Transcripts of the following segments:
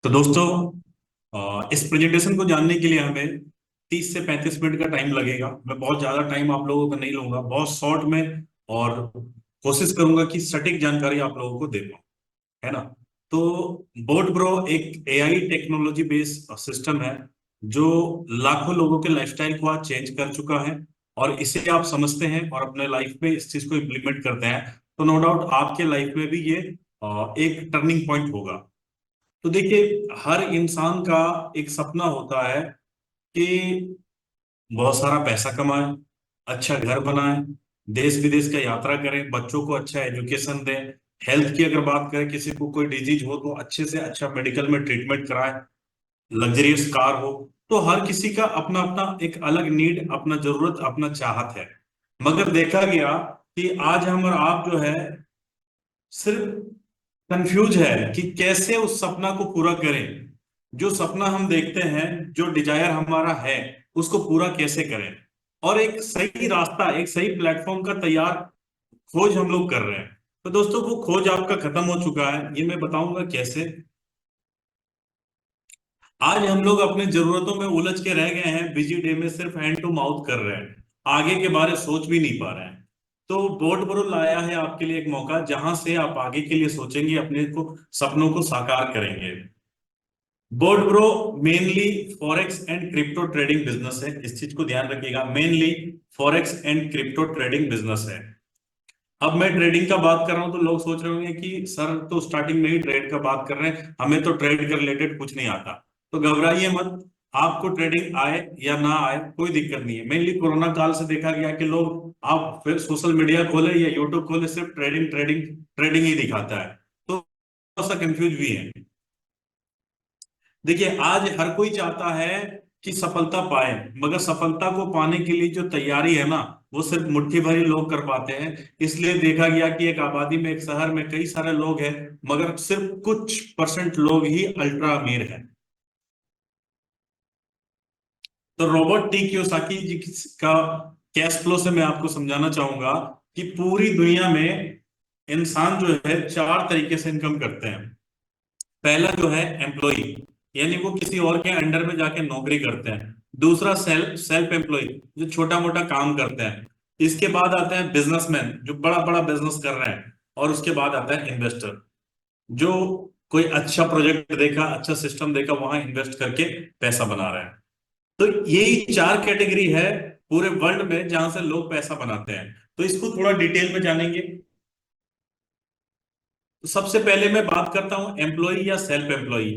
तो दोस्तों, इस प्रेजेंटेशन को जानने के लिए हमें 30 से 35 मिनट का टाइम लगेगा। मैं बहुत ज्यादा टाइम आप लोगों का नहीं लूंगा, बहुत शॉर्ट में, और कोशिश करूंगा कि सटीक जानकारी आप लोगों को दे पाऊं, है ना। तो बोट ब्रो एक एआई टेक्नोलॉजी बेस्ड सिस्टम है जो लाखों लोगों के लाइफस्टाइल को आज चेंज कर चुका है। और इसे आप समझते हैं और अपने लाइफ में इस चीज को इम्प्लीमेंट करते हैं, तो नो डाउट आपके लाइफ में भी ये एक टर्निंग पॉइंट होगा। तो देखिए, हर इंसान का एक सपना होता है कि बहुत सारा पैसा कमाए, अच्छा घर बनाए, देश विदेश का यात्रा करें, बच्चों को अच्छा एजुकेशन दें। हेल्थ की अगर बात करें, किसी को कोई डिजीज हो तो अच्छे से अच्छा मेडिकल में ट्रीटमेंट कराए, लग्जरियस कार हो। तो हर किसी का अपना अपना एक अलग नीड, अपना जरूरत, अपना चाहत है। मगर देखा गया कि आज हम और आप जो है सिर्फ कंफ्यूज है कि कैसे उस सपना को पूरा करें। जो सपना हम देखते हैं, जो डिजायर हमारा है, उसको पूरा कैसे करें। और एक सही रास्ता, एक सही प्लेटफॉर्म का तैयार खोज हम लोग कर रहे हैं। तो दोस्तों, वो खोज आपका खत्म हो चुका है, ये मैं बताऊंगा कैसे। आज हम लोग अपनी जरूरतों में उलझ के रह गए हैं, बिजी डे में सिर्फ हैंड टू माउथ कर रहे हैं, आगे के बारे सोच भी नहीं पा रहे हैं। तो बोट ब्रो लाया है आपके लिए एक मौका जहां से आप आगे के लिए सोचेंगे, अपने को सपनों को साकार करेंगे। Boat bro mainly forex and crypto trading business है, इस चीज को ध्यान रखिएगा, mainly forex and crypto trading business है। अब मैं ट्रेडिंग का बात कर रहा हूं तो लोग सोच रहे होंगे कि सर तो स्टार्टिंग में ही ट्रेड का बात कर रहे हैं, हमें तो ट्रेड के रिलेटेड कुछ नहीं आता। तो घबराइए मत, आपको ट्रेडिंग आए या ना आए कोई दिक्कत नहीं है। मेनली कोरोना काल से देखा गया कि लोग, आप फिर सोशल मीडिया खोले या यूट्यूब खोले, सिर्फ ट्रेडिंग ट्रेडिंग ट्रेडिंग ही दिखाता है, तो थोड़ा सा कंफ्यूज भी है। देखिए, आज हर कोई चाहता है कि सफलता पाए, मगर सफलता को पाने के लिए जो तैयारी है ना, वो सिर्फ मुट्ठी भर ही लोग कर पाते हैं। इसलिए देखा गया कि एक आबादी में, एक शहर में कई सारे लोग हैं, मगर सिर्फ कुछ परसेंट लोग ही अल्ट्रा अमीर हैं। तो रॉबर्ट टी कियोसाकी जी का कैश फ्लो से मैं आपको समझाना चाहूंगा कि पूरी दुनिया में इंसान जो है चार तरीके से इनकम करते हैं। पहला जो है एम्प्लॉय, यानी वो किसी और के अंडर में जाके नौकरी करते हैं। दूसरा सेल्फ सेल्फ एम्प्लॉय, जो छोटा मोटा काम करते हैं। इसके बाद आता है बिजनेसमैन, जो बड़ा बड़ा बिजनेस कर रहे हैं। और उसके बाद आता है इन्वेस्टर, जो कोई अच्छा प्रोजेक्ट देखा, अच्छा सिस्टम देखा, वहां इन्वेस्ट करके पैसा बना रहे हैं। तो यही चार कैटेगरी है पूरे वर्ल्ड में जहां से लोग पैसा बनाते हैं। तो इसको थोड़ा डिटेल में जानेंगे। तो सबसे पहले मैं बात करता हूं एम्प्लॉय या self employ,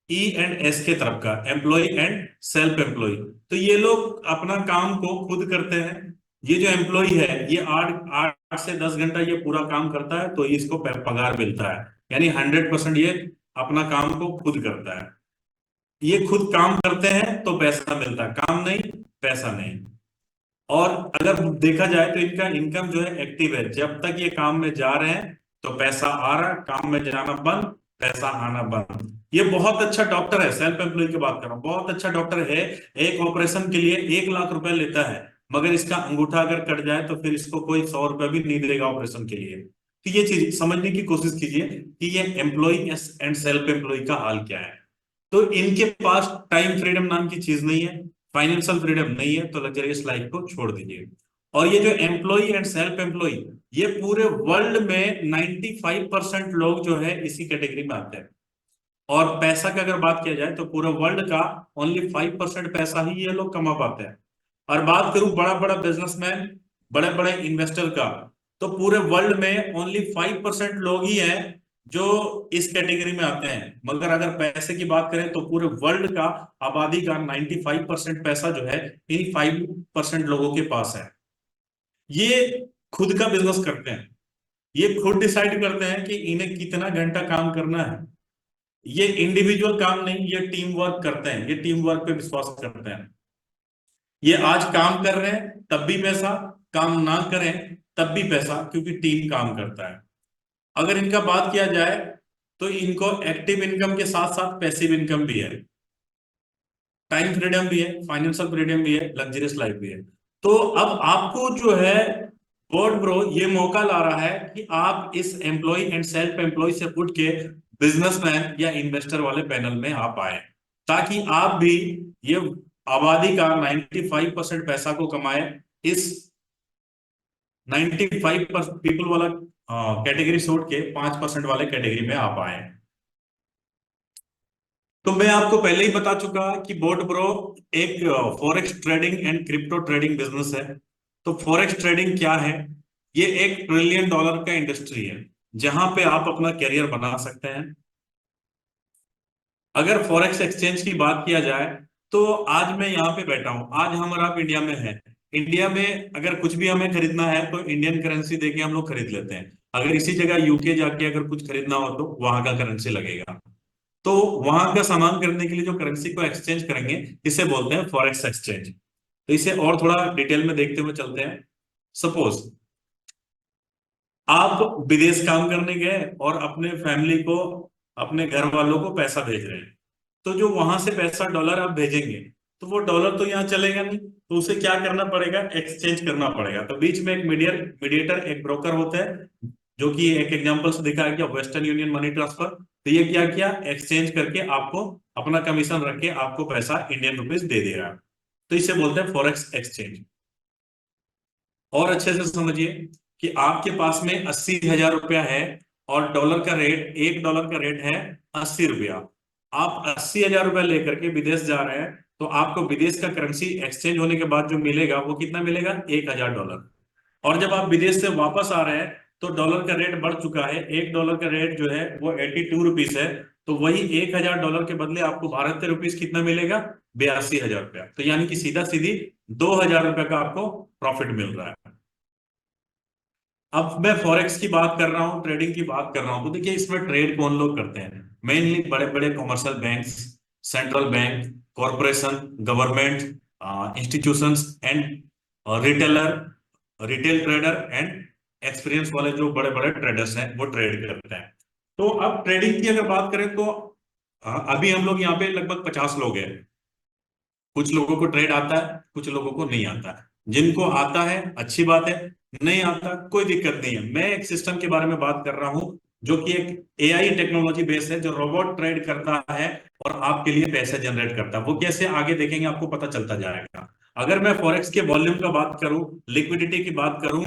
E and S के तरफ का, एम्प्लॉय एंड सेल्फ एम्प्लॉय। तो ये लोग अपना काम को खुद करते हैं। ये जो एम्प्लॉय है, ये आठ आठ से 10 घंटा ये पूरा काम करता है, तो इसको पगार मिलता है। यानी 100% ये अपना काम को खुद करता है। ये खुद काम करते हैं तो पैसा मिलता है, काम नहीं, पैसा नहीं। और अगर देखा जाए तो इनका इनकम जो है एक्टिव है, जब तक ये काम में जा रहे हैं तो पैसा आ रहा है, काम में जाना बंद, पैसा आना बंद। ये बहुत अच्छा डॉक्टर है, सेल्फ एम्प्लॉय की बात कर रहा हूँ, बहुत अच्छा डॉक्टर है। एक ऑपरेशन के लिए 1 लाख रुपए लेता है, मगर इसका अंगूठा अगर कट जाए तो फिर इसको कोई 100 रुपए भी नहीं देगा ऑपरेशन के लिए। तो ये चीज समझने की कोशिश कीजिए कि ये एम्प्लॉय एंड सेल्फ एम्प्लॉय का हाल क्या है। तो इनके पास टाइम फ्रीडम नाम की चीज नहीं है, फाइनेंशियल फ्रीडम नहीं है, तो लग्जरियस लाइफ को छोड़ दीजिए। और ये जो एम्प्लॉय एंड सेल्फ एम्प्लॉय, ये पूरे वर्ल्ड में 95% लोग जो है इसी कैटेगरी में आते हैं। और पैसा की अगर बात किया जाए तो पूरे वर्ल्ड का ओनली 5% पैसा ही ये लोग कमा पाते हैं। और बात करूं बड़ा बड़ा बिजनेसमैन, बड़े बड़े इन्वेस्टर का, तो पूरे वर्ल्ड में ओनली 5% लोग ही हैं जो इस कैटेगरी में आते हैं। मगर अगर पैसे की बात करें तो पूरे वर्ल्ड का, आबादी का 95% पैसा जो है इन 5% लोगों के पास है। ये खुद का बिजनेस करते हैं, ये खुद डिसाइड करते हैं कि इन्हें कितना घंटा काम करना है। ये इंडिविजुअल काम नहीं, ये टीम वर्क करते हैं, ये टीम वर्क पे विश्वास करते हैं। ये आज काम कर रहे हैं तब भी पैसा, काम ना करें तब भी पैसा, क्योंकि टीम काम करता है। अगर इनका बात किया जाए तो इनको एक्टिव इनकम के साथ साथ पैसिव इनकम भी है, टाइम फ्रीडम भी है, फाइनेंशियल फ्रीडम भी है, लग्जरियस लाइफ भी है। तो अब आपको जो है वर्ड ब्रो ये मौका ला रहा है कि आप इस एम्प्लॉय एंड सेल्फ एम्प्लॉय से उठ के बिजनेसमैन या इन्वेस्टर वाले पैनल में आप आए, ताकि आप भी ये आबादी का 95% पैसा को कमाए, इस 95% पीपल वाला कैटेगरी छोड़ के 5% वाले कैटेगरी में आप आए। तो मैं आपको पहले ही बता चुका कि बोट ब्रो एक forex trading and crypto trading business है। तो फॉरेक्स ट्रेडिंग क्या है? ये $1 ट्रिलियन का इंडस्ट्री है, जहां पे आप अपना करियर बना सकते हैं। अगर फॉरेक्स एक्सचेंज की बात किया जाए, तो आज मैं यहाँ पे बैठा हूँ, आज हम और आप इंडिया में हैं। इंडिया में अगर कुछ भी हमें खरीदना है तो इंडियन करेंसी देके हम लोग खरीद लेते हैं। अगर इसी जगह यूके जाके अगर कुछ खरीदना हो तो वहां का करेंसी लगेगा। तो वहां का सामान खरीदने के लिए जो करेंसी को एक्सचेंज करेंगे, इसे बोलते हैं फॉरेक्स एक्सचेंज। तो इसे और थोड़ा डिटेल में देखते हुए चलते हैं। सपोज आप विदेश काम करने गए और अपने फैमिली को, अपने घर वालों को पैसा भेज रहे हैं। तो जो वहां से पैसा डॉलर आप भेजेंगे, तो वो डॉलर तो यहाँ चलेगा नहीं, तो उसे क्या करना पड़ेगा? एक्सचेंज करना पड़ेगा। तो बीच में एक मीडिएटर, एक ब्रोकर होता है, जो कि एक एग्जांपल से दिखा है कि वेस्टर्न यूनियन मनी ट्रांसफर। तो ये क्या किया? एक्सचेंज करके आपको अपना कमीशन रख के आपको पैसा इंडियन रुपीज दे दे रहा है। तो इसे बोलते हैं फॉरेक्स एक्सचेंज। और अच्छे से समझिए कि आपके पास में 80,000 रुपया है और डॉलर का रेट, $1 है 80 रुपया। आप 80,000 रुपया लेकर के विदेश जा रहे हैं, तो आपको विदेश का करेंसी एक्सचेंज होने के बाद जो मिलेगा वो कितना मिलेगा? $1,000। और जब आप विदेश से वापस आ रहे हैं, तो डॉलर का रेट बढ़ चुका है। $1 का रेट जो है वो 82 रुपीज है। तो वही $1,000 के बदले आपको भारतीय रुपीज कितना मिलेगा? 82,000 रुपया। तो यानी कि सीधा सीधी $2,000 का आपको प्रॉफिट मिल रहा है। अब मैं फॉरेक्स की बात कर रहा हूँ, ट्रेडिंग की बात कर रहा हूँ, तो देखिए इसमें ट्रेड कौन लोग करते हैं? मेनली बड़े बड़े commercial banks, central bank, corporation, government, institutions and retailer, retail trader and experience वाले जो बड़े बड़े ट्रेडर्स हैं वो ट्रेड करते हैं। तो अब ट्रेडिंग की अगर बात करें तो अभी हम लोग यहाँ पे लगभग 50 लोग हैं। कुछ लोगों को ट्रेड आता है, कुछ लोगों को नहीं आता है। जिनको आता है अच्छी बात है, नहीं आता कोई दिक्कत नहीं है। मैं एक सिस्टम के बारे में बात कर रहा हूं, जो कि एक एआई टेक्नोलॉजी बेस है, जो रोबोट ट्रेड करता है और आपके लिए पैसे जनरेट करता है। वो कैसे, आगे देखेंगे, आपको पता चलता जाएगा। अगर मैं फॉरेक्स के वॉल्यूम का बात करूं, लिक्विडिटी की बात करूं,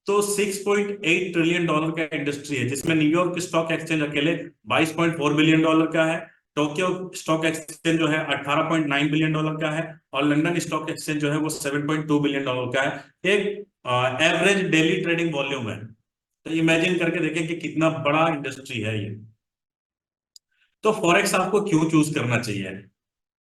तो $6.8 ट्रिलियन का इंडस्ट्री है, जिसमें न्यूयॉर्क स्टॉक एक्सचेंज अकेले $22.4 बिलियन का है। टोक्यो स्टॉक एक्सचेंज जो है $18.9 बिलियन का है। और लंदन स्टॉक एक्सचेंज जो है वो $7.2 बिलियन का है। एक एवरेज डेली ट्रेडिंग वॉल्यूम है। तो इमेजिन करके देखें कि कितना बड़ा इंडस्ट्री है ये। तो फॉरेक्स आपको क्यों चूज करना चाहिए?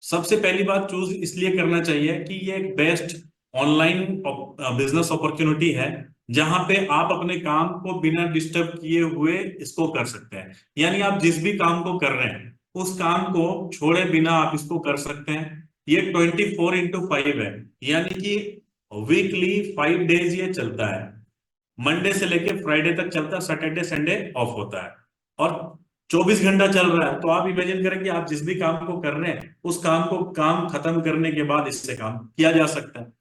सबसे पहली बात, चूज इसलिए करना चाहिए कि ये एक बेस्ट ऑनलाइन बिजनेस अपॉर्चुनिटी है, जहां पे आप अपने काम को बिना डिस्टर्ब किए हुए इसको कर सकते हैं। यानी आप जिस भी काम को कर रहे हैं, उस काम को छोड़े बिना आप इसको कर सकते हैं। ये 24x5 है, यानी कि वीकली 5 डेज ये चलता है। मंडे से लेके फ्राइडे तक चलता है, सैटरडे संडे ऑफ होता है। और 24 घंटा चल रहा है। तो आप इमेजिन करें कि आप जिस भी काम को कर रहे हैं, उस काम को काम खत्म करने के बाद इससे काम किया जा सकता है।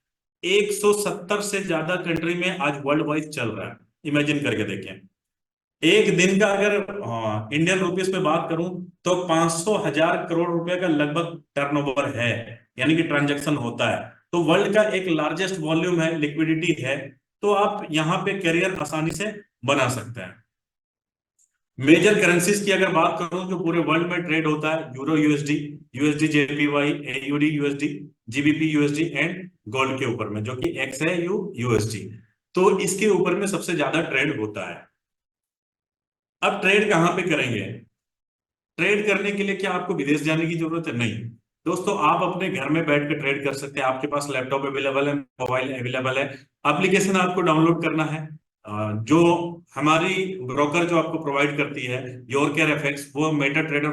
170 से ज्यादा कंट्री में आज वर्ल्ड वाइड चल रहा है। इमेजिन करके देखें, एक दिन का अगर इंडियन रुपीस में बात करूं, तो 500,000 करोड़ रुपए का लगभग टर्नओवर है, यानी कि ट्रांजैक्शन होता है। तो वर्ल्ड का एक लार्जेस्ट वॉल्यूम है, लिक्विडिटी है। तो आप यहाँ पे करियर आसानी से बना सकते हैं। मेजर करेंसीज की अगर बात करूं जो पूरे वर्ल्ड में ट्रेड होता है, euro USD, USD JPY, AUD USD, GBP USD and gold के ऊपर में, जो कि एक्स है यू यूएसडी। तो इसके ऊपर में सबसे ज्यादा ट्रेड होता है। अब ट्रेड कहाँ पे करेंगे? ट्रेड करने के लिए क्या आपको विदेश जाने की जरूरत है? नहीं दोस्तों, आप अपने घर में बैठ कर ट्रेड कर सकते हैं। आपके पास लैपटॉप अवेलेबल है, मोबाइल अवेलेबल है। एप्लीकेशन आपको डाउनलोड करना है। जो हमारी ब्रोकर जो आपको प्रोवाइड करती है, योर केयर एफएक्स, वो मेटा ट्रेडर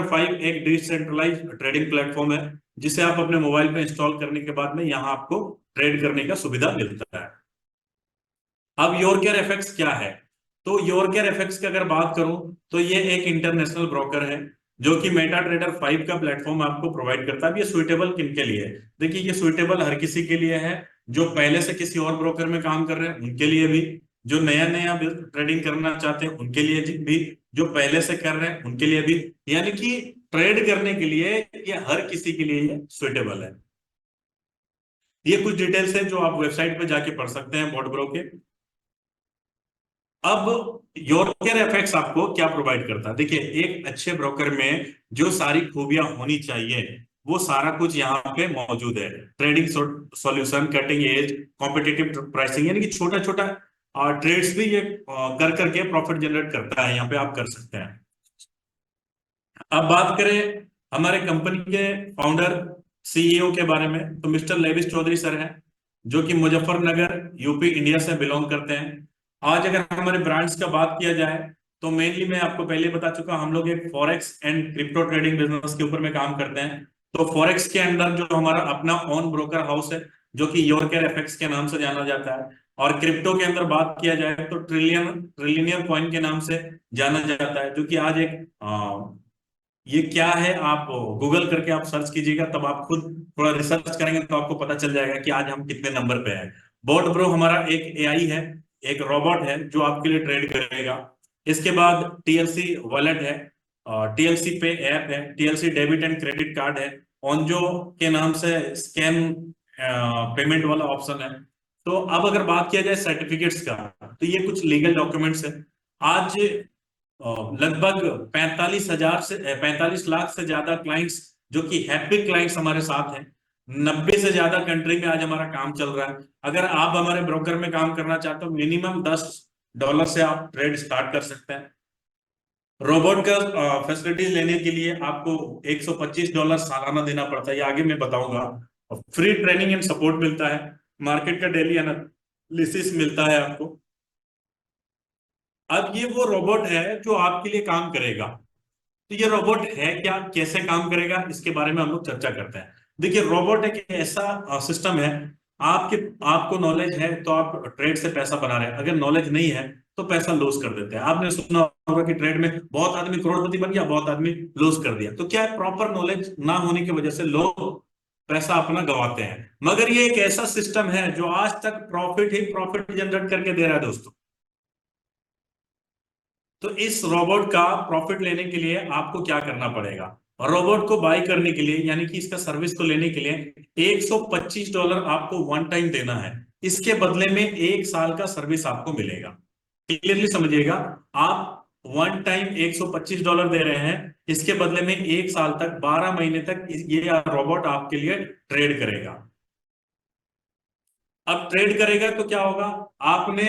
5 एक डिसेंट्रलाइज ट्रेडिंग प्लेटफॉर्म है, जिसे आप अपने मोबाइल पे इंस्टॉल करने के बाद में यहाँ आपको ट्रेड करने का सुविधा मिलता है। अब योर केयर एफएक्स क्या है? तो योर केयर एफएक्स की अगर बात करूं, तो ये एक इंटरनेशनल ब्रोकर है, जो कि मेटा ट्रेडर 5 का प्लेटफॉर्म आपको प्रोवाइड करता है। अब ये सुइटेबल किन के लिए है? देखिए, ये सुइटेबल हर किसी के लिए है, जो पहले से किसी और ब्रोकर में काम कर रहे हैं उनके लिए भी, जो नया नया ट्रेडिंग करना चाहते हैं उनके लिए भी, जो पहले से कर रहे हैं उनके लिए भी, यानी कि ट्रेड करने के लिए ये हर किसी के लिए ये सुइटेबल है। ये कुछ डिटेल्स है जो आप वेबसाइट पे जाके पढ़ सकते हैं बोट ब्रो के। अब योरकेर एफएक्स आपको क्या प्रोवाइड करता है? देखिए, एक अच्छे ब्रोकर में जो सारी खूबियां होनी चाहिए वो सारा कुछ यहाँ पे मौजूद है। Trading solution, cutting edge, competitive pricing, यानी कि छोटा छोटा ट्रेड्स भी ये कर करके प्रॉफिट जनरेट करता है, यहाँ पे आप कर सकते हैं। अब बात करें हमारे कंपनी के फाउंडर सीईओ के बारे में, तो मिस्टर लेविस चौधरी सर हैं, जो कि मुजफ्फरनगर यूपी इंडिया से बिलोंग करते हैं। आज अगर हमारे ब्रांड्स का बात किया जाए तो मेनली मैं आपको पहले बता चुका, हम लोग एक forex and crypto trading business के ऊपर में काम करते हैं। तो फॉरेक्स के अंदर जो हमारा अपना ओन ब्रोकर हाउस है जो कि योरकेर एफएक्स के नाम से जाना जाता है, और क्रिप्टो के अंदर बात किया जाए तो ट्रिलियनियर कॉइन के नाम से जाना जाता है, जो कि आज एक ये क्या है, आप गूगल करके आप सर्च कीजिएगा, तब आप खुद थोड़ा रिसर्च करेंगे तो आपको पता चल जाएगा कि आज हम कितने नंबर पे हैं। बोट ब्रो हमारा एक एआई है, एक रोबोट है जो आपके लिए ट्रेड करेगा। इसके बाद टीएलसी वॉलेट है, टीएलसी पे ऐप है, TLC debit and credit card है, ऑनजो के नाम से स्कैन पेमेंट वाला ऑप्शन है। तो अब अगर बात किया जाए सर्टिफिकेट्स का, तो ये कुछ लीगल डॉक्यूमेंट्स है। आज लगभग 45,000 से 45 लाख से ज्यादा क्लाइंट्स जो कि हैप्पी क्लाइंट्स हमारे साथ हैं। 90 से ज्यादा कंट्री में आज हमारा काम चल रहा है। अगर आप हमारे ब्रोकर में काम करना चाहते हो, मिनिमम $10 से आप ट्रेड स्टार्ट कर सकते हैं। रोबोट का फैसिलिटीज लेने के लिए आपको $125 सालाना देना पड़ता है, ये आगे मैं बताऊंगा। फ्री ट्रेनिंग एंड सपोर्ट मिलता है, मार्केट का डेली एनालिसिस मिलता है आपको। अब ये वो रोबोट है जो आपके लिए काम करेगा। तो ये रोबोट है क्या, कैसे काम करेगा, इसके बारे में हम लोग चर्चा करते हैं। देखिए, रोबोट एक ऐसा सिस्टम है, आपके आपको नॉलेज है तो आप ट्रेड से पैसा बना रहे हैं, अगर नॉलेज नहीं है तो पैसा लॉस कर देते हैं। आपने सुना होगा कि ट्रेड में बहुत आदमी करोड़पति बन गया, बहुत आदमी लॉस कर दिया। तो क्या है, प्रॉपर नॉलेज ना होने की वजह से लोग पैसा अपना गंवाते हैं। मगर ये एक ऐसा सिस्टम है जो आज तक प्रॉफिट ही प्रॉफिट जनरेट करके दे रहा है दोस्तों। तो इस रोबोट का प्रॉफिट लेने के लिए आपको क्या करना पड़ेगा? रोबोट को बाय करने के लिए, यानी कि इसका सर्विस को लेने के लिए $125 आपको वन टाइम देना है। इसके बदले में 1 साल का सर्विस आपको मिलेगा। क्लियरली समझिएगा, आप वन टाइम $125 दे रहे हैं, इसके बदले में 1 साल तक, 12 महीने तक ये रोबोट आपके लिए ट्रेड करेगा। अब ट्रेड करेगा तो क्या होगा, आपने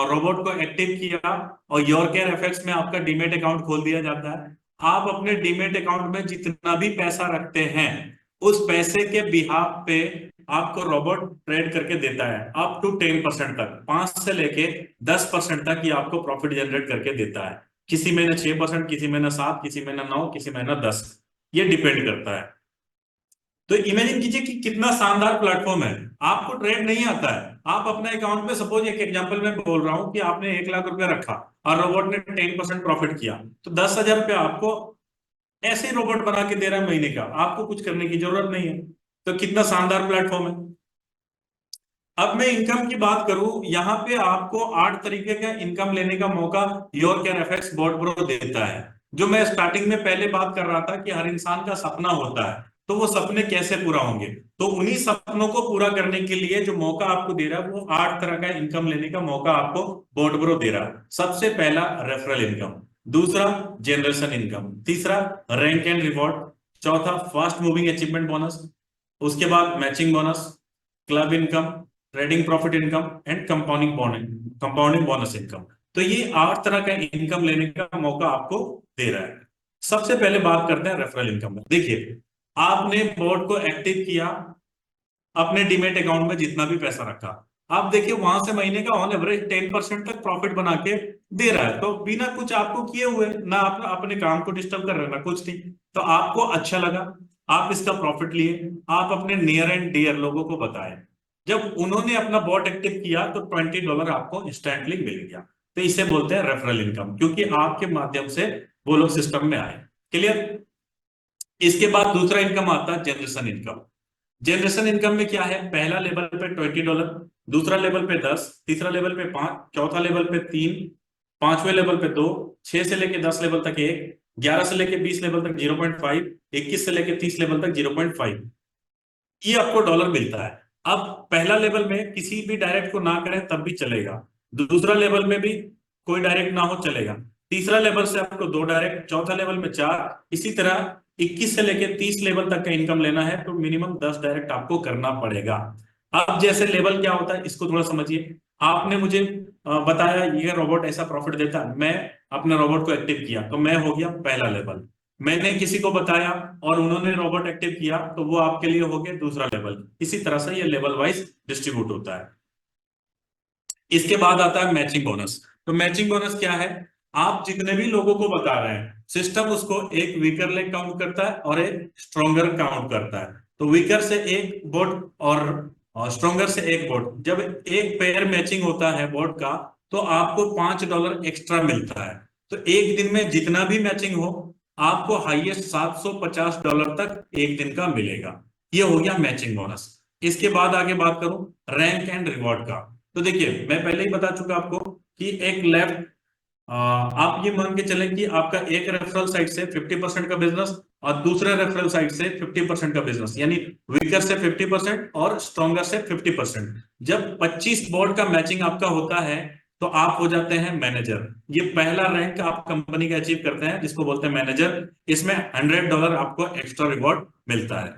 रोबोट को एक्टिव किया और योरकेर एफएक्स में आपका डीमेट अकाउंट खोल दिया जाता है। आप अपने डीमेट अकाउंट में जितना भी पैसा रखते हैं उस पैसे के बिहाफ पे आपको रोबोट ट्रेड करके देता है अप टू 10% तक, 5 से लेके 10% तक ये आपको प्रॉफिट जनरेट करके देता है। किसी महीने 6%, किसी महीने 7, किसी महीने 9, किसी महीने 10, ये डिपेंड करता है। तो इमेजिन कीजिए कि कितना शानदार प्लेटफॉर्म है। आपको ट्रेड नहीं आता है, आप अपने अकाउंट में, सपोज एक एग्जांपल में बोल रहा हूं कि आपने 1 लाख रुपया रखा और रोबोट ने 10% प्रॉफिट किया, तो 10,000 रुपया आपको ऐसे ही रोबोट बना के दे रहा है महीने का, आपको कुछ करने की जरूरत नहीं है। तो कितना शानदार प्लेटफॉर्म है। अब मैं इनकम की बात करूं, यहाँ पे आपको 8 तरीके का इनकम लेने का मौका योरकेर एफएक्स बोट ब्रो देता है। जो मैं स्टार्टिंग में पहले बात कर रहा था कि हर इंसान का सपना होता है, तो वो सपने कैसे पूरा होंगे, तो उन्हीं सपनों को पूरा करने के लिए जो मौका आपको दे रहा है वो 8 तरह का इनकम लेने का मौका आपको बोट ब्रो दे रहा है। सबसे पहला रेफरल इनकम, दूसरा जनरेशन इनकम, तीसरा रैंक एंड रिवॉर्ड, चौथा फास्ट मूविंग अचीवमेंट बोनस, उसके बाद matching bonus, club income, trading profit income and compounding bonus income. तो ये 8 तरह का इनकम लेने का मौका आपको दे रहा है। सबसे पहले बात करते हैं रेफरल इनकम में। देखिए, आपने बोर्ड को एक्टिव किया, अपने डीमेट अकाउंट में जितना भी पैसा रखा, आप देखिए वहां से महीने का ऑन एवरेज 10% तक प्रॉफिट बना के दे रहा है। तो बिना कुछ आपको किए हुए ना, आप अपने काम को डिस्टर्ब कर रहे हैं ना कुछ नहीं, तो आपको अच्छा लगा, आप इसका प्रॉफिट लिए, आप अपने नियर एंड डियर लोगों को बताएं। जब उन्होंने अपना बॉट एक्टिव किया तो $20 आपको इंस्टेंटली मिल गया। तो इसे बोलते हैं रेफरल इनकम, क्योंकि आपके माध्यम से वो लोग सिस्टम में आए। क्लियर? इसके बाद दूसरा इनकम आता है जनरेशन इनकम। जनरेशन इनकम में क्या है, पहला लेवल पे $20, दूसरा लेवल पे 10, तीसरा लेवल पे 5, चौथा लेवल पे 3, पांचवें लेवल पे 2, 6 से लेके 10 लेवल तक 1, 11 से लेके 20 लेवल तक 0.5, 21 से लेके 30 लेवल तक 0.5, ये आपको डॉलर मिलता है। अब पहला लेवल में किसी भी डायरेक्ट को ना करें तब भी चलेगा, दूसरा लेवल में भी कोई डायरेक्ट ना हो चलेगा, तीसरा लेवल से आपको 2 डायरेक्ट, चौथा लेवल में 4, इसी तरह 21 से लेके 30 लेवल तक का इनकम लेना है तो मिनिमम 10 डायरेक्ट आपको करना पड़ेगा। अब जैसे लेवल क्या होता है इसको थोड़ा समझिए। आपने मुझे बताया ये रोबोट ऐसा प्रॉफिट देता है, मैं अपने रोबोट को एक्टिव किया तो मैं हो गया पहला लेवल, मैंने किसी को बताया और उन्होंने रोबोट एक्टिव किया तो वो आपके लिए हो गया दूसरा लेवल। इसी तरह से ये लेवल वाइज डिस्ट्रीब्यूट होता है। इसके बाद आता है मैचिंग बोनस। तो मैचिंग बोनस क्या है, आप जितने भी लोगों को बता रहे हैं सिस्टम उसको एक वीकर लेग काउंट करता है और एक स्ट्रोंगर काउंट करता है। तो वीकर से एक बोर्ड और स्ट्रोंगर से एक बोर्ड, जब एक पेयर मैचिंग होता है बोर्ड का तो आपको $5 एक्स्ट्रा मिलता है। तो एक दिन में जितना भी मैचिंग हो आपको हाईएस्ट $750 तक एक दिन का मिलेगा। ये हो गया मैचिंग बोनस। इसके बाद आगे बात करूं रैंक एंड रिवॉर्ड का। तो देखिए मैं पहले ही बता चुका आपको कि एक लेफ्ट, आप ये मान के चलें कि आपका एक रेफरल साइट से 50% का बिजनेस और दूसरे रेफरल साइट से 50% का बिजनेस, यानी वीकर से 50% और स्ट्रॉन्गर से 50%। जब 25 बोर्ड का मैचिंग आपका होता है तो आप हो जाते हैं मैनेजर। ये पहला रैंक आप कंपनी का अचीव करते हैं जिसको बोलते हैं मैनेजर। इसमें $100 आपको एक्स्ट्रा रिवॉर्ड मिलता है।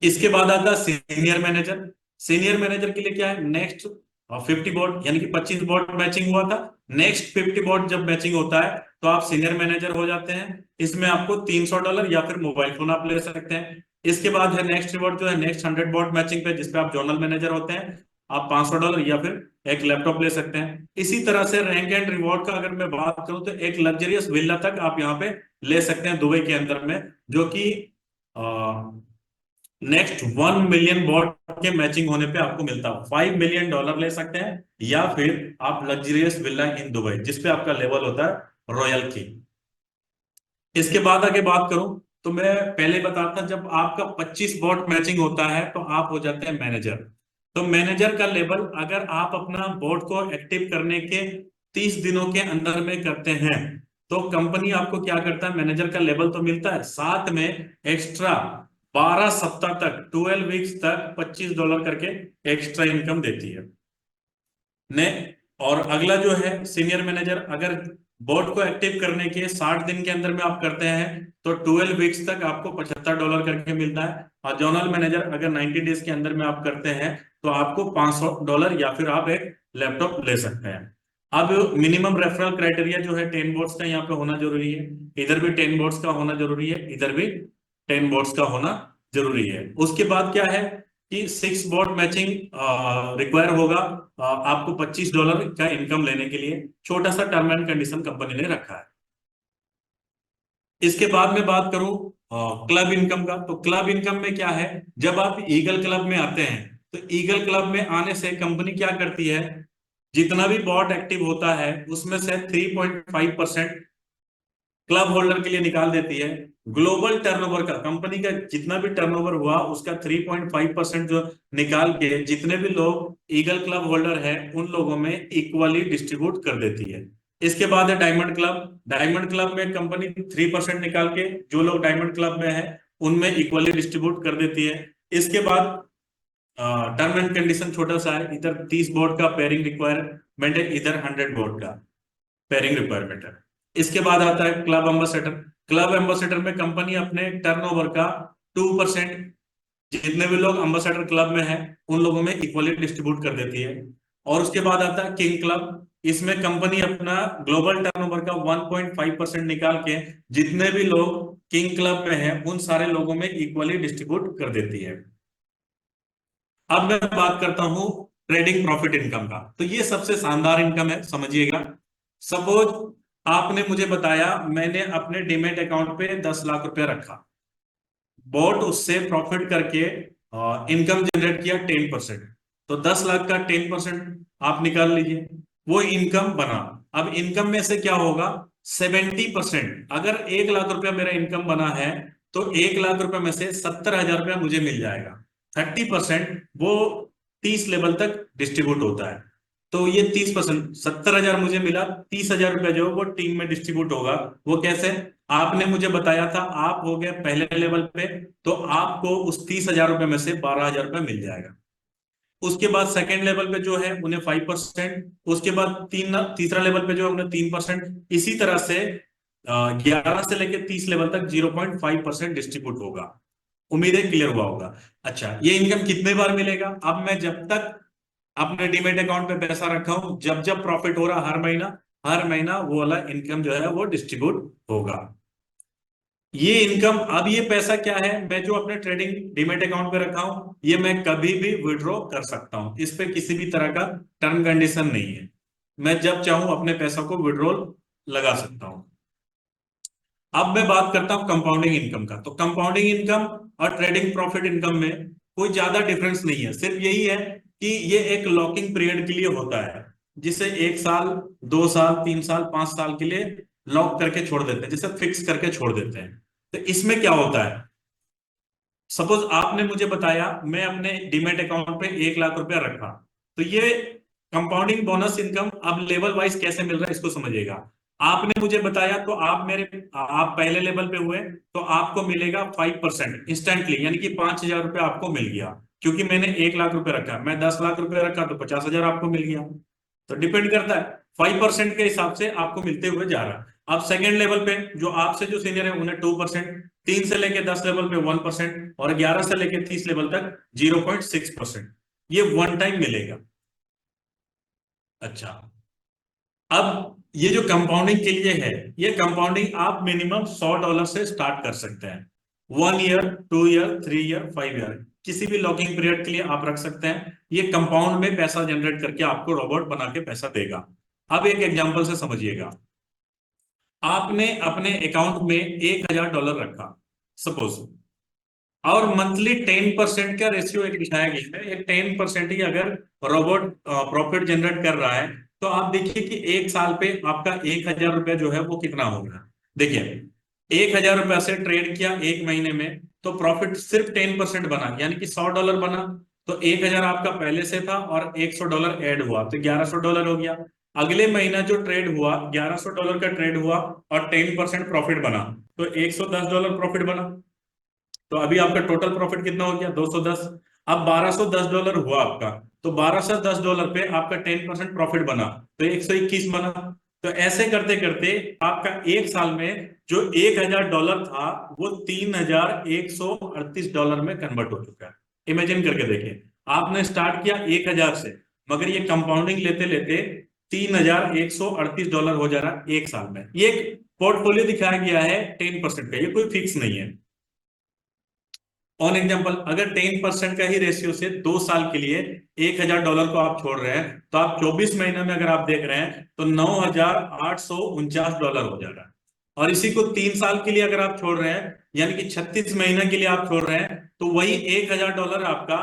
इसके बाद आता है सीनियर मैनेजर। सीनियर मैनेजर के लिए क्या है, नेक्स्ट 50 बोर्ड यानी कि 25 बोर्ड मैचिंग हुआ था, नेक्स्ट 50 बोर्ड जब मैचिंग होता है तो आप सीनियर मैनेजर हो जाते हैं। इसमें आपको $300 या फिर मोबाइल फोन आप ले सकते हैं। इसके बाद है नेक्स्ट रिवॉर्ड जो है नेक्स्ट 100 बोर्ड मैचिंग पे, जिसपे आप जोनल मैनेजर होते हैं, आप $500 या फिर एक लैपटॉप ले सकते हैं। इसी तरह से रैंक एंड रिवॉर्ड का अगर मैं बात करूं तो एक लग्जरियस विला तक आप यहाँ पे ले सकते हैं दुबई के अंदर में, जो कि नेक्स्ट 1 मिलियन बॉट के मैचिंग होने पे आपको मिलता है। $5 मिलियन ले सकते हैं या फिर आप लग्जरियस विला इन दुबई जिसपे आपका लेवल होता है रॉयल की। इसके बाद आगे बात करूं तो मैं पहले बताता, जब आपका 25 बॉट मैचिंग होता है तो आप हो जाते हैं मैनेजर। तो मैनेजर का लेवल अगर आप अपना बोर्ड को एक्टिव करने के 30 दिनों के अंदर में करते हैं तो कंपनी आपको क्या करता है, मैनेजर का लेवल तो मिलता है, साथ में एक्स्ट्रा 12 सप्ताह तक 12 वीक्स तक $25 करके एक्स्ट्रा इनकम देती है ने। और अगला जो है सीनियर मैनेजर, अगर बोर्ड को एक्टिव करने के 60 दिन के अंदर में आप करते हैं तो 12 वीक्स तक आपको $75 करके मिलता है। और जोनल मैनेजर अगर 90 डेज के अंदर में आप करते हैं तो आपको $500 या फिर आप एक लैपटॉप ले सकते हैं। अब मिनिमम रेफरल क्राइटेरिया जो है 10 बोर्ड्स का यहाँ पे होना जरूरी है, इधर भी 10 बोर्ड्स का होना जरूरी है, इधर भी 10 बोर्ड्स का होना जरूरी है। उसके बाद क्या है कि 6 बोर्ड मैचिंग रिक्वायर होगा आपको $25 का इनकम लेने के लिए। छोटा सा टर्म एंड कंडीशन कंपनी ने रखा है। इसके बाद में बात करूं क्लब इनकम का। तो क्लब इनकम में क्या है, जब आप ईगल क्लब में आते हैं तो ईगल क्लब में आने से कंपनी क्या करती है, जितना भी बॉट एक्टिव होता है उसमें से 3.5% क्लब होल्डर के लिए निकाल देती है। ग्लोबल टर्नओवर का, कंपनी का जितना भी टर्नओवर हुआ उसका 3.5% जो निकाल के जितने भी लोग ईगल क्लब होल्डर है उन लोगों में इक्वली डिस्ट्रीब्यूट कर देती है। इसके बाद है डायमंड क्लब। डायमंड क्लब में कंपनी 3% निकाल के जो लोग डायमंड क्लब में है उनमें इक्वली डिस्ट्रीब्यूट कर देती है। इसके बाद टर्म एंड कंडीशन छोटा सा है, इधर 30 बोर्ड का पेयरिंग रिक्वायरमेंट है, इधर 100 बोर्ड का पेयरिंग रिक्वायरमेंट है। इसके बाद आता है क्लब एम्बेसडर। क्लब एम्बेसडर में कंपनी अपने टर्नओवर का 2% जितने भी लोग एम्बेसडर क्लब में हैं उन लोगों में इक्वली डिस्ट्रीब्यूट कर देती है। और उसके बाद आता है किंग क्लब। इसमें कंपनी अपना ग्लोबल टर्नओवर का 1.5% निकाल के जितने भी लोग किंग क्लब में हैं उन सारे लोगों में इक्वली डिस्ट्रीब्यूट कर देती है। अब मैं बात करता हूं ट्रेडिंग प्रॉफिट इनकम का। तो ये सबसे शानदार इनकम है, समझिएगा। सपोज आपने मुझे बताया मैंने अपने डीमेट अकाउंट पे 10 लाख रुपया रखा, बोट उससे प्रॉफिट करके इनकम जनरेट किया 10%। तो 10 लाख का 10% आप निकाल लीजिए, वो इनकम बना। अब इनकम में से क्या होगा, 70%। अगर 1 लाख रुपया मेरा इनकम बना है तो 1 लाख रुपए में से 70,000 रुपया मुझे मिल जाएगा। 30% वो 30 लेवल तक डिस्ट्रीब्यूट होता है। तो ये 30%, 70,000 मुझे मिला, 30,000 रुपया जो वो टीम में डिस्ट्रीब्यूट होगा। वो कैसे? आपने मुझे बताया था आप हो गए पहले लेवल पे, तो आपको उस 30,000 रुपये में से 12,000 रुपये मिल जाएगा। उसके बाद सेकेंड लेवल पे जो है उन्हें 5%, उसके बाद तीसरा लेवल पे जो है उन्हें 3%, इसी तरह से 11 से लेकर 30 लेवल तक 0.5% डिस्ट्रीब्यूट होगा। उम्मीद है क्लियर हुआ होगा। अच्छा, ये इनकम कितने बार मिलेगा? अब मैं जब तक अपने डीमेट अकाउंट पे पैसा रखा हूं, जब जब प्रॉफिट हो रहा हर महीना वो वाला इनकम जो है वो डिस्ट्रीब्यूट होगा। ये इनकम, अब ये पैसा क्या है, मैं जो अपने ट्रेडिंग डीमेट अकाउंट पे रखा हूं, ये मैं कभी भी विड्रॉ कर सकता हूं। इस पे किसी भी तरह का टर्म कंडीशन नहीं है। मैं जब चाहूं अपने पैसा को विड्रॉल लगा सकता हूं। अब मैं बात करता हूं कंपाउंडिंग इनकम का। तो कंपाउंडिंग इनकम और ट्रेडिंग प्रॉफिट इनकम में कोई ज्यादा डिफरेंस नहीं है, सिर्फ यही है कि ये एक लॉकिंग पीरियड के लिए होता है, जिसे 1 साल, 2 साल, 3 साल, 5 साल के लिए लॉक करके छोड़ देते हैं, जिसे फिक्स करके छोड़ देते हैं। तो इसमें क्या होता है, सपोज आपने मुझे बताया मैं अपने डीमेट अकाउंट पे 1 लाख रुपया रखा, तो ये कंपाउंडिंग बोनस इनकम अब लेवल वाइज कैसे मिल रहा है इसको समझिएगा। आपने मुझे बताया तो आप पहले लेवल पे हुए, तो आपको मिलेगा 5% इंस्टेंटली, यानी कि 5,000 रुपया आपको मिल गया। क्योंकि मैंने 1 लाख रुपया रखा, मैं 10 लाख रुपया रखा तो 50,000 आपको मिल गया। तो डिपेंड करता है, 5% के हिसाब से आपको मिलते हुए जा रहा है। अब सेकेंड लेवल पे जो आपसे जो सीनियर है उन्हें 2%, 3 से लेके 10 लेवल पे 1%, और 11 से लेके 30 लेवल तक 0.6%। ये वन टाइम मिलेगा। अच्छा, अब ये जो कंपाउंडिंग के लिए है, ये कंपाउंडिंग आप मिनिमम $100 से स्टार्ट कर सकते हैं। 1 ईयर, 2 ईयर, 3 ईयर, 5 ईयर, किसी भी लॉकिंग पीरियड के लिए आप रख सकते हैं। ये कंपाउंड में पैसा जनरेट करके आपको रोबोट बना के पैसा देगा। अब एक एग्जांपल से समझिएगा। आपने अपने अकाउंट में $1,000 रखा सपोज, और मंथली 10% का रेशियो एक दिखाया गया है। एक 10% ही अगर रोबोट प्रॉफिट जनरेट कर रहा है, तो आप देखिए कि 1 साल पे आपका 1,000 रुपया जो है वो कितना होगा। देखिए, 1,000 रुपया से ट्रेड किया 1 महीने में, तो प्रॉफिट सिर्फ 10% बना, यानी कि $100 बना। तो 1,000 आपका पहले से था और $100 ऐड हुआ, तो $1,100 हो गया। अगले महीना जो ट्रेड हुआ, $1,100 का ट्रेड हुआ और 10% प्रॉफिट बना, तो $110 प्रॉफिट बना। तो अभी आपका टोटल प्रॉफिट कितना हो गया? 210। अब $1,210 हुआ आपका, तो $1,210 पे आपका 10% प्रॉफिट बना, तो 121 बना। तो ऐसे करते करते आपका 1 साल में जो $1,000 था वो $3,138 में कन्वर्ट हो चुका है। इमेजिन करके देखिए, आपने स्टार्ट किया 1,000 से, मगर ये कंपाउंडिंग लेते लेते $3,138 हो जा रहा है 1 साल में। ये एक पोर्टफोलियो दिखाया गया है 10% का, ये कोई फिक्स नहीं है। ऑन एग्जाम्पल, अगर 10% का ही रेशियो से 2 साल के लिए $1,000 को आप छोड़ रहे हैं, तो आप 24 महीने में अगर आप देख रहे हैं तो $9,849 हो जा रहा है। और इसी को 3 साल के लिए अगर आप छोड़ रहे हैं, यानी कि 36 महीने के लिए आप छोड़ रहे हैं, तो वही $1,000 आपका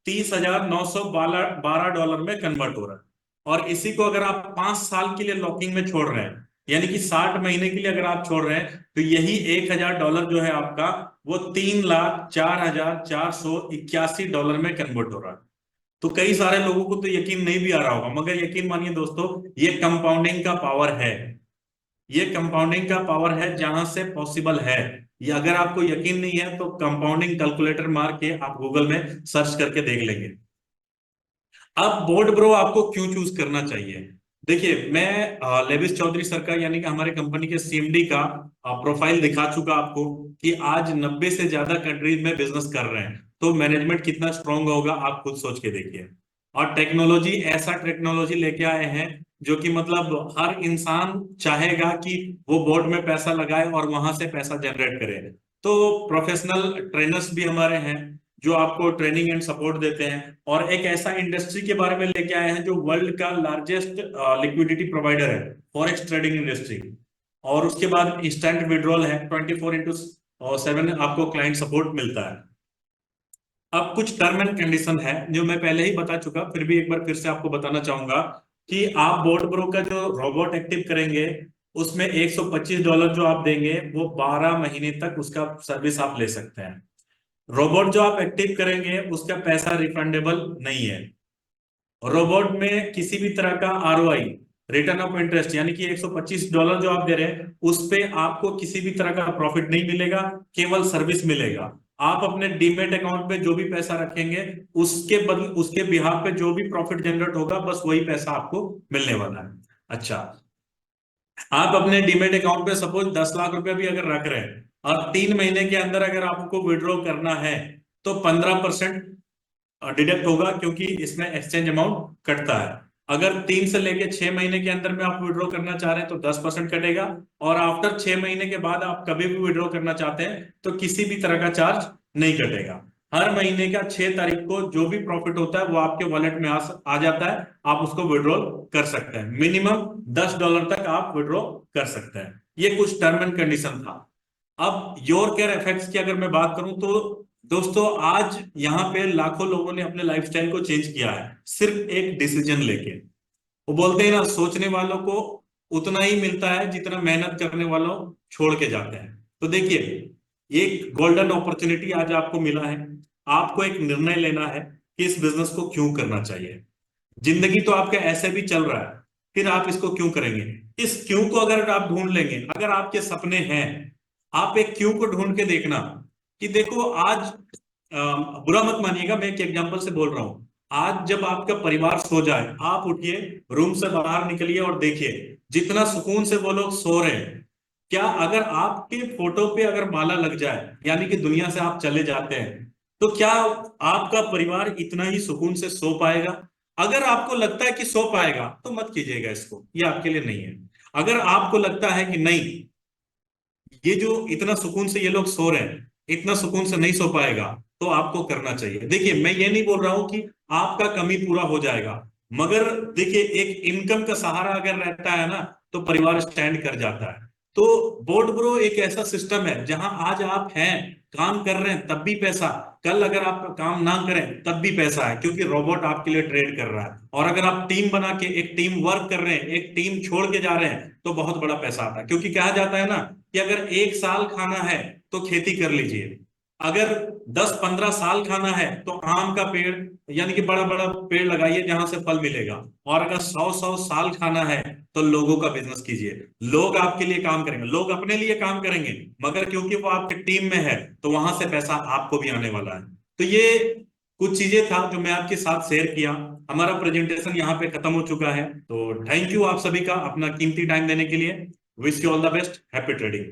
$30,912 में कन्वर्ट हो रहा है। और इसी को अगर आप 5 साल के लिए लॉकिंग में छोड़ रहे हैं, यानी कि 60 महीने के लिए अगर आप छोड़ रहे हैं, तो यही $1,000 जो है आपका वो $3,04,481 में कन्वर्ट हो रहा है। तो कई सारे लोगों को तो यकीन नहीं भी आ रहा होगा, मगर यकीन मानिए दोस्तों, ये कंपाउंडिंग का पावर है। ये कंपाउंडिंग का पावर है जहां से पॉसिबल है। ये अगर आपको यकीन नहीं है तो कंपाउंडिंग कैलकुलेटर मार के आप गूगल में सर्च करके देख लेंगे। अब बोर्ड ब्रो आपको क्यों चूज करना चाहिए? देखिए, मैं लेविस चौधरी सर का, यानी कि हमारे कंपनी के सीएमडी का प्रोफाइल दिखा चुका आपको कि आज 90 से ज्यादा कंट्रीज में बिजनेस कर रहे हैं। तो मैनेजमेंट कितना स्ट्रांग होगा आप खुद सोच के देखिए। और टेक्नोलॉजी, ऐसा टेक्नोलॉजी लेके आए हैं जो कि मतलब हर इंसान चाहेगा कि वो बोर्ड में पैसा लगाए और वहां से पैसा जनरेट करे। तो प्रोफेशनल ट्रेनर्स भी हमारे हैं जो आपको ट्रेनिंग एंड सपोर्ट देते हैं, और एक ऐसा इंडस्ट्री के बारे में लेके आए हैं जो वर्ल्ड का लार्जेस्ट लिक्विडिटी प्रोवाइडर है, फॉरेक्स ट्रेडिंग इंडस्ट्री। और उसके बाद इंस्टेंट विड्रॉल है, 24x7 आपको क्लाइंट सपोर्ट मिलता है। अब कुछ टर्म एंड कंडीशन है जो मैं पहले ही बता चुका, फिर भी एक बार फिर से आपको बताना चाहूंगा कि आप बोर्ड ब्रो का जो रोबोट एक्टिव करेंगे उसमें $125 जो आप देंगे वो 12 महीने तक उसका सर्विस आप ले सकते हैं। रोबोट जो आप एक्टिव करेंगे उसका पैसा रिफंडेबल नहीं है। रोबोट में किसी भी तरह का आरओआई, रिटर्न ऑफ इंटरेस्ट, यानी कि $125 जो आप दे रहे हैं उस पे आपको किसी भी तरह का प्रॉफिट नहीं मिलेगा, केवल सर्विस मिलेगा। आप अपने डीमेट अकाउंट पे जो भी पैसा रखेंगे उसके बदले, उसके बिहाफ पे जो भी प्रॉफिट जनरेट होगा बस वही पैसा आपको मिलने वाला है। अच्छा, आप अपने डीमेट अकाउंट पे सपोज 10 लाख रुपए भी अगर रख रहे हैं और 3 महीने के अंदर अगर आपको विड्रॉ करना है तो 15% डिडक्ट होगा, क्योंकि इसमें एक्सचेंज अमाउंट कटता है। अगर 3 से लेके 6 महीने के अंदर में आप विड्रॉ करना चाह रहे हैं तो 10% कटेगा, और आफ्टर 6 महीने के बाद आप कभी भी विड्रॉ करना चाहते हैं तो किसी भी तरह का चार्ज नहीं कटेगा। हर महीने का 6 तारीख को जो भी प्रॉफिट होता है वो आपके वॉलेट में आ जाता है, आप उसको विड्रॉ कर सकते हैं। मिनिमम $10 तक आप विड्रॉ कर सकते हैं। ये कुछ टर्म एंड कंडीशन था। अब योर केयर इफेक्ट्स की अगर मैं बात करूं तो दोस्तों आज यहाँ पे लाखों लोगों ने अपने लाइफस्टाइल को चेंज किया है सिर्फ एक डिसीजन लेके। वो बोलते हैं ना, सोचने वालों को उतना ही मिलता है जितना मेहनत करने वालों छोड़ के जाते हैं। तो देखिए, एक गोल्डन अपॉर्चुनिटी आज आपको मिला है। आपको एक निर्णय लेना है कि इस बिजनेस को क्यों करना चाहिए। जिंदगी तो आपका ऐसे भी चल रहा है, फिर आप इसको क्यों करेंगे। इस क्यों को अगर आप ढूंढ लेंगे, अगर आपके सपने हैं, आप एक क्यों को ढूंढ के देखना कि देखो आज बुरा मत मानिएगा, मैं एक एग्जांपल से बोल रहा हूं। आज जब आपका परिवार सो जाए, आप उठिए, रूम से बाहर निकलिए और देखिए जितना सुकून से वो लोग सो रहे हैं। क्या अगर आपके फोटो पे अगर माला लग जाए, यानी कि दुनिया से आप चले जाते हैं, तो क्या आपका परिवार इतना ही सुकून से सो पाएगा। अगर आपको लगता है कि सो पाएगा तो मत कीजिएगा इसको, ये आपके लिए नहीं है। अगर आपको लगता है कि नहीं, ये जो इतना सुकून से ये लोग सो रहे हैं, इतना सुकून से नहीं सो पाएगा, तो आपको करना चाहिए। देखिए, मैं ये नहीं बोल रहा हूं कि आपका कमी पूरा हो जाएगा, मगर देखिए एक इनकम का सहारा अगर रहता है ना तो परिवार स्टैंड कर जाता है। तो बोट ब्रो एक ऐसा सिस्टम है जहां आज आप हैं, काम कर रहे हैं तब भी पैसा, कल अगर आप काम ना करें तब भी पैसा है, क्योंकि रोबोट आपके लिए ट्रेड कर रहा है। और अगर आप टीम बना के एक टीम वर्क कर रहे हैं, एक टीम छोड़ के जा रहे हैं, तो बहुत बड़ा पैसा आता है। क्योंकि कहा जाता है ना कि अगर 1 साल खाना है तो खेती कर लीजिए, अगर 10-15 साल खाना है तो आम का पेड़, यानी कि बड़ा बड़ा पेड़ लगाइए जहां से फल मिलेगा। और अगर 100-100 साल खाना है तो लोगों का बिजनेस कीजिए। लोग आपके लिए काम करेंगे, लोग अपने लिए काम करेंगे, मगर क्योंकि वो आपके टीम में है तो वहां से पैसा आपको भी आने वाला है। तो ये कुछ चीजें था जो मैं आपके साथ शेयर किया। हमारा प्रेजेंटेशन यहाँ पे खत्म हो चुका है, तो थैंक यू आप सभी का अपना कीमती टाइम देने के लिए। Wish you all the best, happy trading.